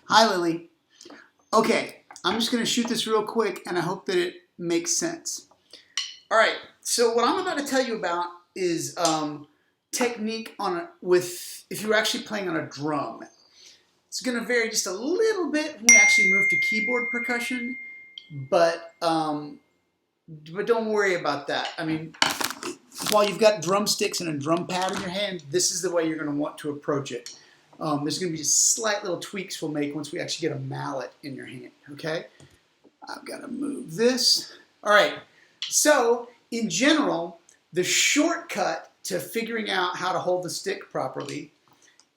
Hi, Lily. Okay, I'm just going to shoot this real quick, and I hope that it makes sense. All right, so what I'm about to tell you about is technique if you're actually playing on a drum. It's going to vary just a little bit when we actually move to keyboard percussion, but don't worry about that. I mean, while you've got drumsticks and a drum pad in your hand, this is the way you're going to want to approach it. There's going to be just slight little tweaks we'll make once we actually get a mallet in your hand, okay? I've got to move this. All right, so in general, the shortcut to figuring out how to hold the stick properly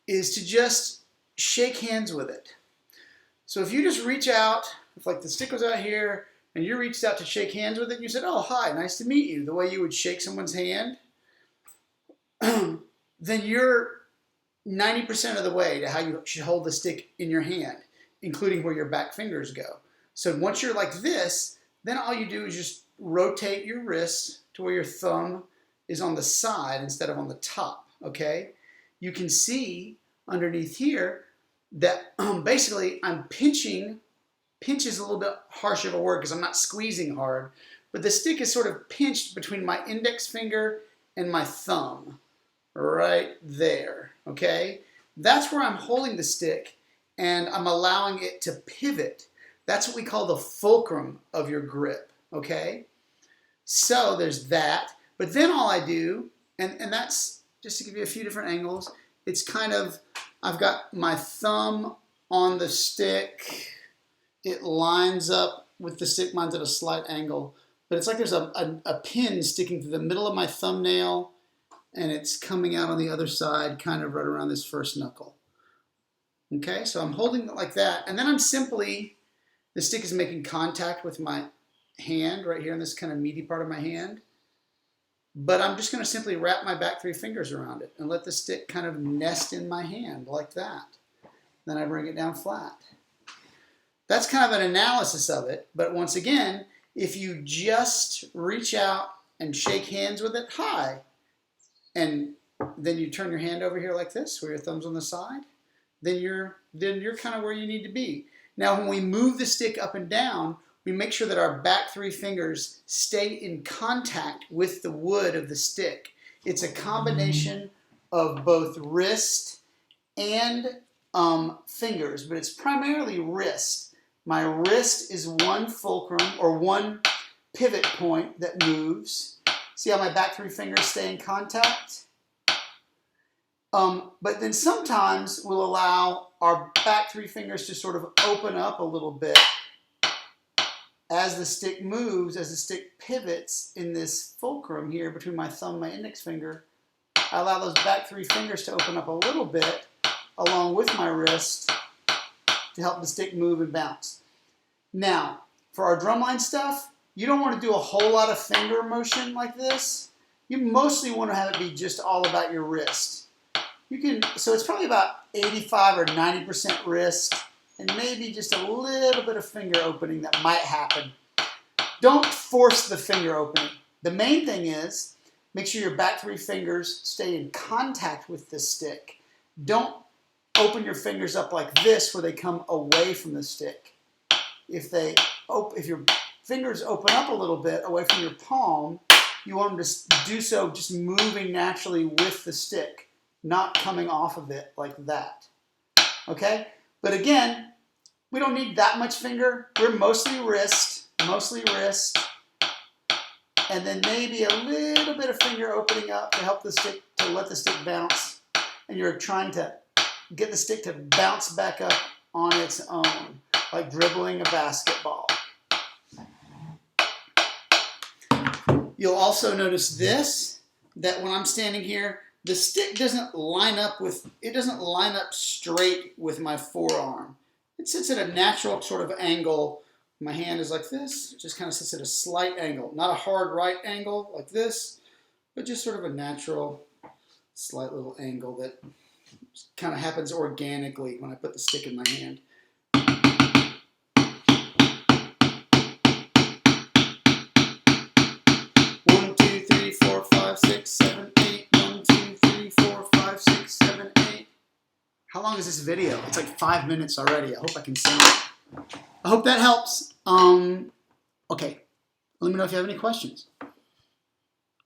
is to just shake hands with it. So if you just reach out, if like the stick was out here, and you reached out to shake hands with it, and you said, oh, hi, nice to meet you, the way you would shake someone's hand, then you're 90% of the way to how you should hold the stick in your hand, including where your back fingers go. So once you're like this, then all you do is just rotate your wrist to where your thumb is on the side instead of on the top, okay? You can see underneath here that basically I'm pinching. Pinch is a little bit harsh of a word because I'm not squeezing hard, but the stick is sort of pinched between my index finger and my thumb, right there, okay? That's where I'm holding the stick, and I'm allowing it to pivot. That's what we call the fulcrum of your grip, okay? So there's that, but then all I do, and that's just to give you a few different angles, it's kind of, I've got my thumb on the stick. It lines up with the stick. Mine's at a slight angle, but it's like there's a pin sticking through the middle of my thumbnail, and it's coming out on the other side, kind of right around this first knuckle. Okay, so I'm holding it like that, and then I'm simply, the stick is making contact with my hand right here in this kind of meaty part of my hand, but I'm just going to simply wrap my back three fingers around it and let the stick kind of nest in my hand like that. Then I bring it down flat. That's kind of an analysis of it, but once again, if you just reach out and shake hands with it, hi, and then you turn your hand over here like this, where your thumb's on the side, then you're kind of where you need to be. Now, when we move the stick up and down, we make sure that our back three fingers stay in contact with the wood of the stick. It's a combination of both wrist and fingers, but it's primarily wrist. My wrist is one fulcrum, or one pivot point that moves. See how my back three fingers stay in contact? But then sometimes we'll allow our back three fingers to sort of open up a little bit as the stick moves, as the stick pivots in this fulcrum here between my thumb and my index finger. I allow those back three fingers to open up a little bit along with my wrist to help the stick move and bounce. Now, for our drumline stuff, you don't want to do a whole lot of finger motion like this. You mostly want to have it be just all about your wrist. So it's probably about 85 or 90% wrist, and maybe just a little bit of finger opening that might happen. Don't force the finger opening. The main thing is, make sure your back three fingers stay in contact with the stick. Don't open your fingers up like this where they come away from the stick. If your fingers open up a little bit away from your palm, you want them to do so just moving naturally with the stick, not coming off of it like that. Okay? But again, we don't need that much finger. We're mostly wrist, and then maybe a little bit of finger opening up to help the stick, to let the stick bounce. And you're trying to get the stick to bounce back up on its own, like dribbling a basketball. You'll also notice this, that when I'm standing here, the stick doesn't line up straight with my forearm. It sits at a natural sort of angle. My hand is like this, it just kind of sits at a slight angle. Not a hard right angle like this, but just sort of a natural, slight little angle that kind of happens organically when I put the stick in my hand. 1, 2, 3, 4, 5, 6, 7, 8. 1, 2, 3, 4, 5, 6, 7, 8. How long is this video? It's like 5 minutes already. I hope I can send it. I hope that helps. Okay. Let me know if you have any questions.